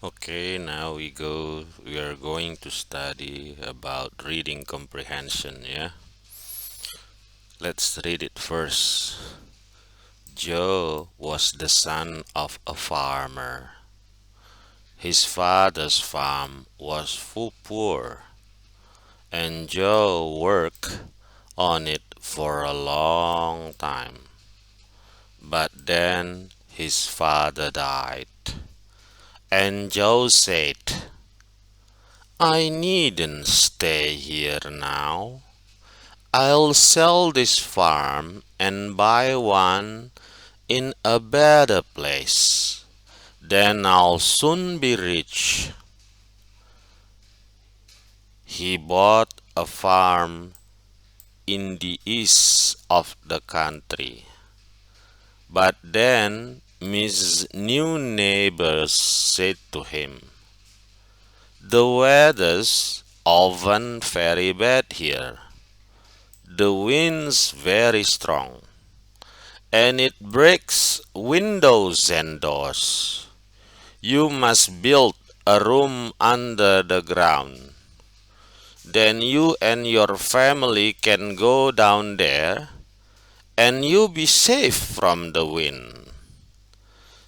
Okay, now we are going to study about reading comprehension, yeah? Let's read it first. Joe was the son of a farmer. His father's farm was full poor, and Joe worked on it for a long time. But then his father died, and Joe said, I needn't stay here now. I'll sell this farm and buy one in a better place. Then I'll soon be rich. He bought a farm in the east of the country. But then his new neighbors said to him, the weather's often very bad here. The wind's very strong, and it breaks windows and doors. You must build a room under the ground. Then you and your family can go down there, and you be safe from the wind.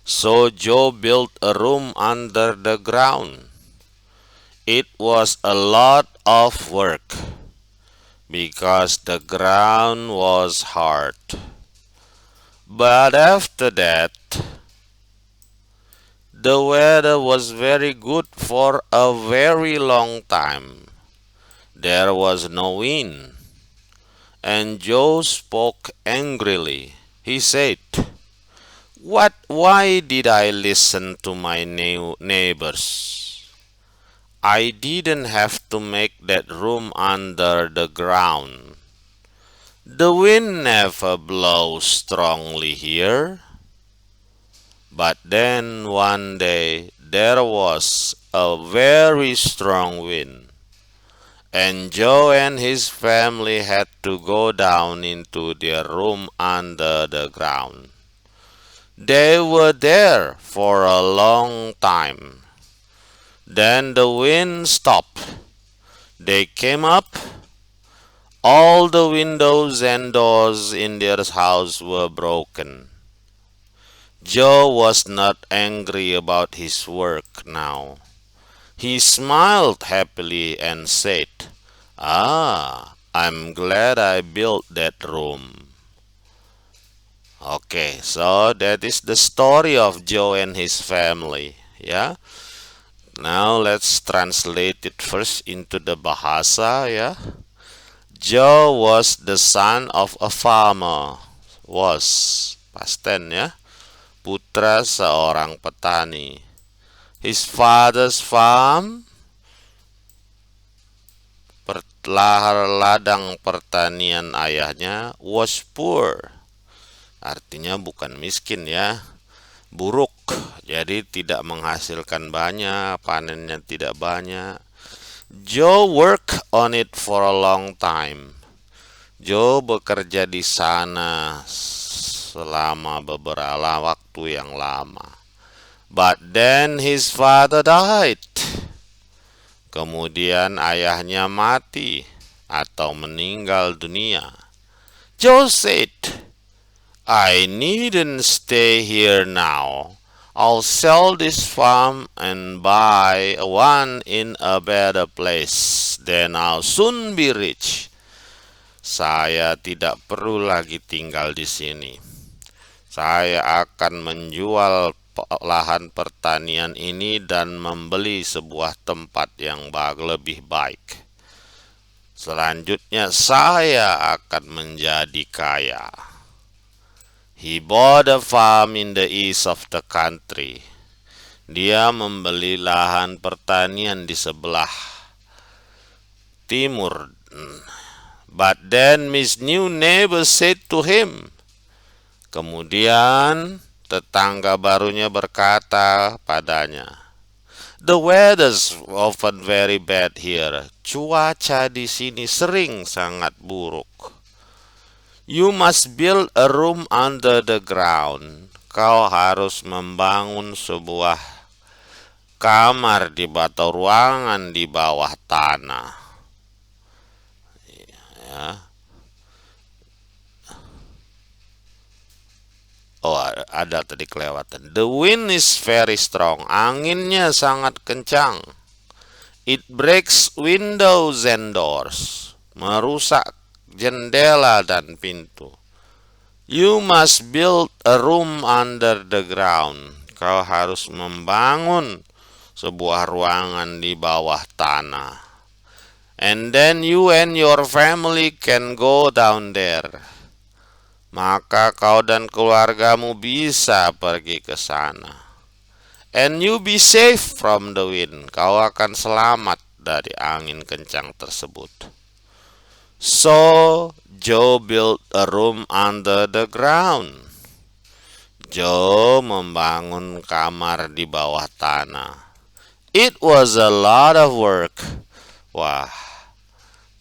So Joe built a room under the ground. It was a lot of work because the ground was hard. But after that, the weather was very good for a very long time. There was no wind, and Joe spoke angrily. He said, why did I listen to my neighbors? I didn't have to make that room under the ground. The wind never blows strongly here. But then one day there was a very strong wind, and Joe and his family had to go down into their room under the ground. They were there for a long time. Then the wind stopped. They came up. All the windows and doors in their house were broken. Joe was not angry about his work now. He smiled happily and said, I'm glad I built that room. Okay, so that is the story of Joe and his family. Yeah. Now let's translate it first into the Bahasa. Yeah. Joe was the son of a farmer. Was past tense ya. Putra seorang petani. His father's farm, ladang pertanian ayahnya, was poor. Artinya bukan miskin ya, buruk. Jadi tidak menghasilkan banyak, panennya tidak banyak. Joe worked on it for a long time. Joe bekerja di sana selama beberapa waktu yang lama. But then his father died. Kemudian ayahnya mati atau meninggal dunia. Joe said, I needn't stay here now. I'll sell this farm and buy one in a better place. Then I'll soon be rich. Saya tidak perlu lagi tinggal di sini. Saya akan menjual lahan pertanian ini dan membeli sebuah tempat yang lebih baik. Selanjutnya saya akan menjadi kaya. He bought a farm in the east of the country. Dia membeli lahan pertanian di sebelah timur. But then his new neighbor said to him, kemudian tetangga barunya berkata padanya, the weather's often very bad here. Cuaca di sini sering sangat buruk. You must build a room under the ground. Kau harus membangun sebuah kamar atau ruangan di bawah tanah. Ya. Oh, ada tadi kelewatan. The wind is very strong. Anginnya sangat kencang. It breaks windows and doors. Merusak jendela dan pintu. You must build a room under the ground. Kau harus membangun sebuah ruangan di bawah tanah. And then you and your family can go down there. Maka kau dan keluargamu bisa pergi ke sana. And you be safe from the wind. Kau akan selamat dari angin kencang tersebut. So, Joe built a room under the ground. Joe membangun kamar di bawah tanah. It was a lot of work. Wah,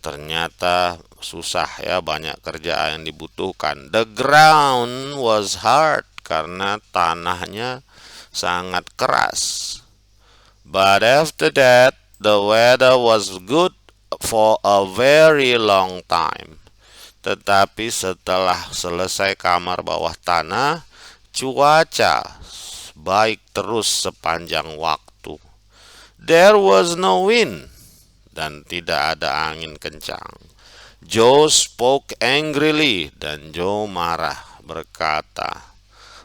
ternyata susah ya, banyak kerjaan yang dibutuhkan. The ground was hard karena tanahnya sangat keras. But after that, the weather was good for a very long time. Tetapi setelah selesai kamar bawah tanah, cuaca baik terus sepanjang waktu. There was no wind dan tidak ada angin kencang. Joe spoke angrily dan Joe marah berkata,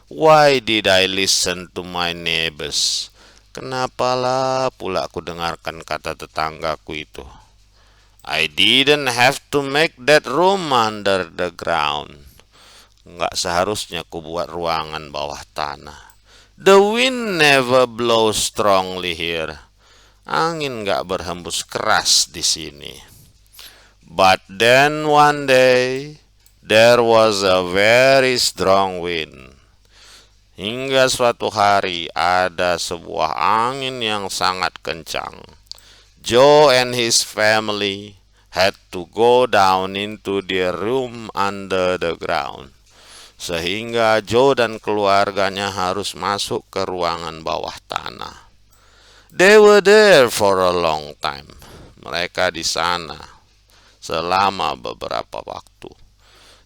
Why did I listen to my neighbors? Kenapalah pula aku dengarkan kata tetanggaku itu. I didn't have to make that room under the ground. Enggak seharusnya ku buat ruangan bawah tanah. The wind never blows strongly here. Angin enggak berhembus keras di sini. But then one day there was a very strong wind. Hingga suatu hari ada sebuah angin yang sangat kencang. Joe and his family had to go down into their room under the ground. Sehingga Joe dan keluarganya harus masuk ke ruangan bawah tanah. They were there for a long time. Mereka di sana selama beberapa waktu.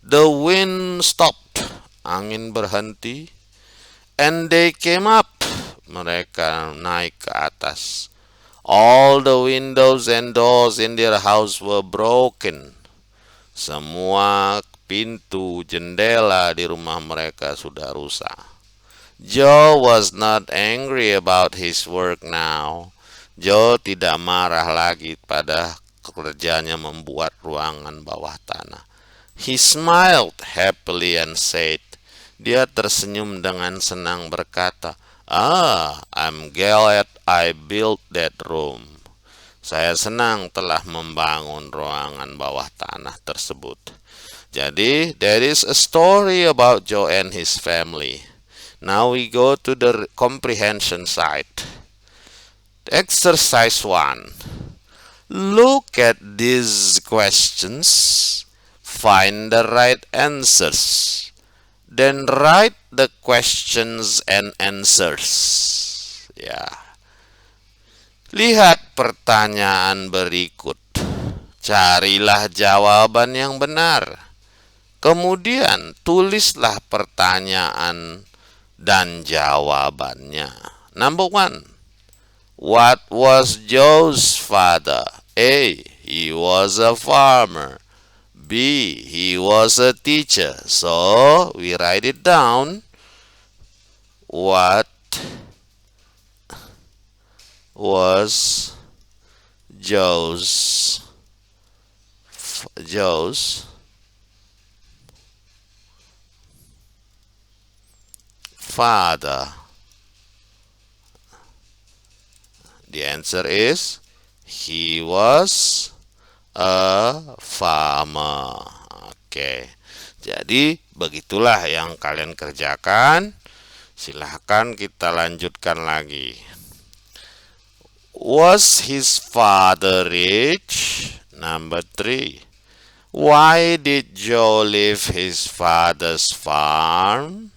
The wind stopped. Angin berhenti. And they came up. Mereka naik ke atas. All the windows and doors in their house were broken. Semua pintu jendela di rumah mereka sudah rusak. Joe was not angry about his work now. Joe tidak marah lagi pada kerjanya membuat ruangan bawah tanah. He smiled happily and said, dia tersenyum dengan senang berkata, I'm glad I built that room. Saya senang telah membangun ruangan bawah tanah tersebut. Jadi, there is a story about Joe and his family. Now we go to the comprehension side. Exercise 1. Look at these questions. Find the right answers. Then write the questions and answers. Ya. Lihat pertanyaan berikut. Carilah jawaban yang benar. Kemudian tulislah pertanyaan dan jawabannya. Number 1. What was Joe's father? A. He was a farmer. B. He was a teacher. So, we write it down. What was Joe's father? The answer is he was a farmer. Oke. Jadi begitulah yang kalian kerjakan. Silahkan kita lanjutkan lagi. Was his father rich? Number 3. Why did Joe leave his father's farm?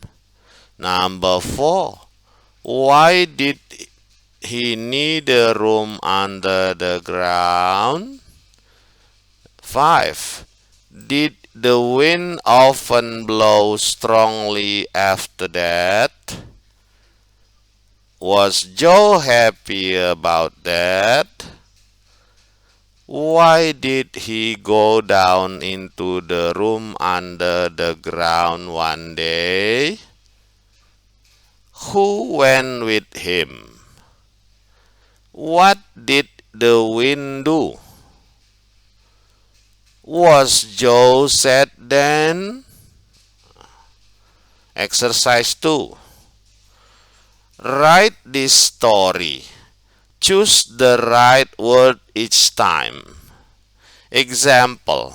Number 4. Why did he need a room under the ground? 5. Did the wind often blow strongly after that? Was Joe happy about that? Why did he go down into the room under the ground one day? Who went with him? What did the wind do? Was Joe sad then? Exercise 2. Write this story. Choose the right word each time. Example: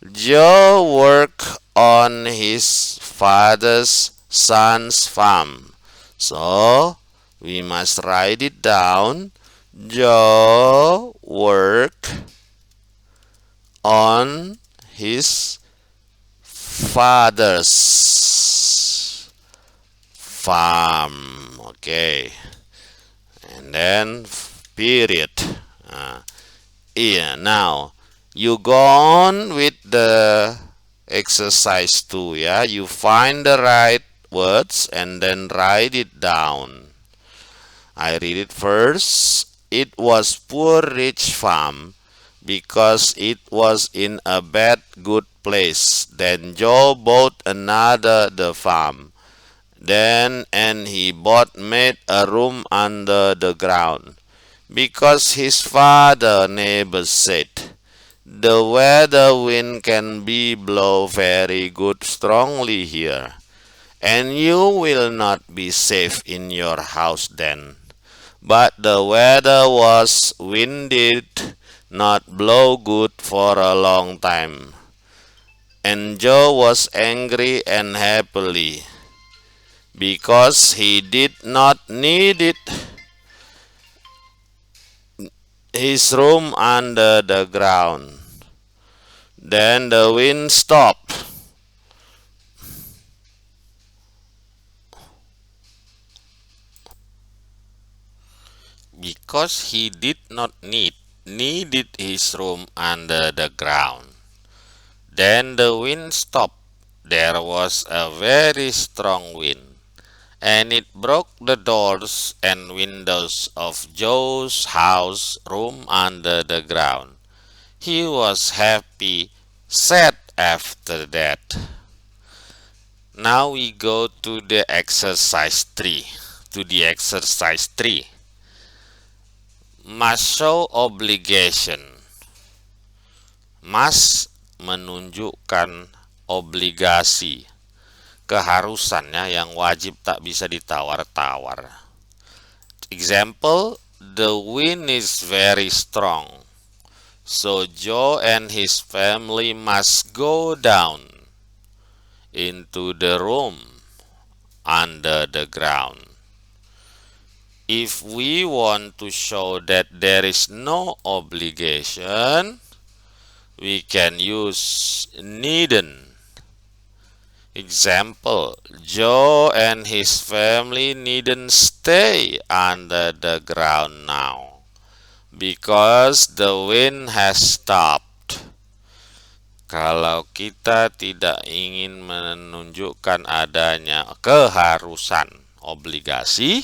Joe worked on his father's son's farm. So, we must write it down. Joe worked on his father's farm. Okay. And then period. Now you go on with the exercise 2, ya. You find the right words and then write it down. I read it first. It was poor rich farm because it was in a bad good place. Then Joe bought another the farm. Then and he bought made a room under the ground, because his father neighbor said, the weather wind can be blow very good strongly here, and you will not be safe in your house then. But the weather was winded, not blow good for a long time. And Joe was angry and happily, because he did not need it, his room under the ground. Then the wind stopped. Because he did not needed his room under the ground. Then the wind stopped. There was a very strong wind, and it broke the doors and windows of Joe's house room under the ground. He was happy, sad after that. Now we go to the exercise 3. Must show obligation. Must menunjukkan obligasi, keharusannya yang wajib tak bisa ditawar-tawar. Example: the wind is very strong, so Joe and his family must go down into the room under the ground. If we want to show that there is no obligation, we can use needn't. Example: Joe and his family needn't stay under the ground now, because the wind has stopped. Kalau kita tidak ingin menunjukkan adanya keharusan obligasi,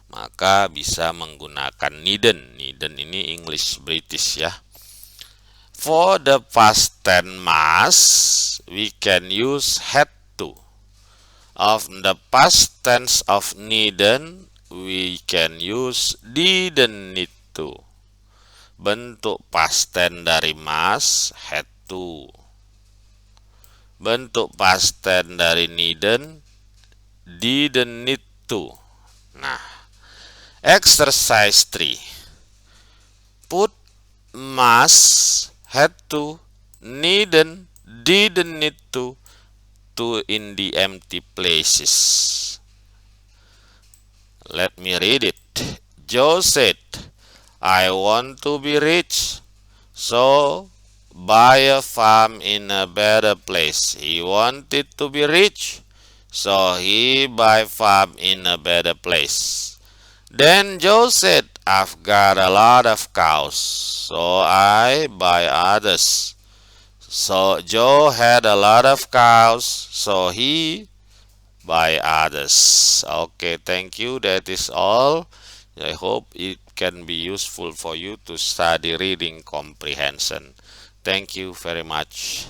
maka bisa menggunakan needn't. Needn't ini English British, ya. For the past tense must, we can use had to. Of the past tense of needn't, we can use didn't need to. Bentuk past tense dari must, had to. Bentuk past tense dari needn't, didn't need to. Nah, exercise 3. Put must, had to, needn't, didn't need to in the empty places. Let me read it. Joe said, I want to be rich, so buy a farm in a better place. He wanted to be rich, so he buy farm in a better place. Then Joe said, I've got a lot of cows, so I buy others. So Joe had a lot of cows, so he buy others. Okay, thank you. That is all. I hope it can be useful for you to study reading comprehension. Thank you very much.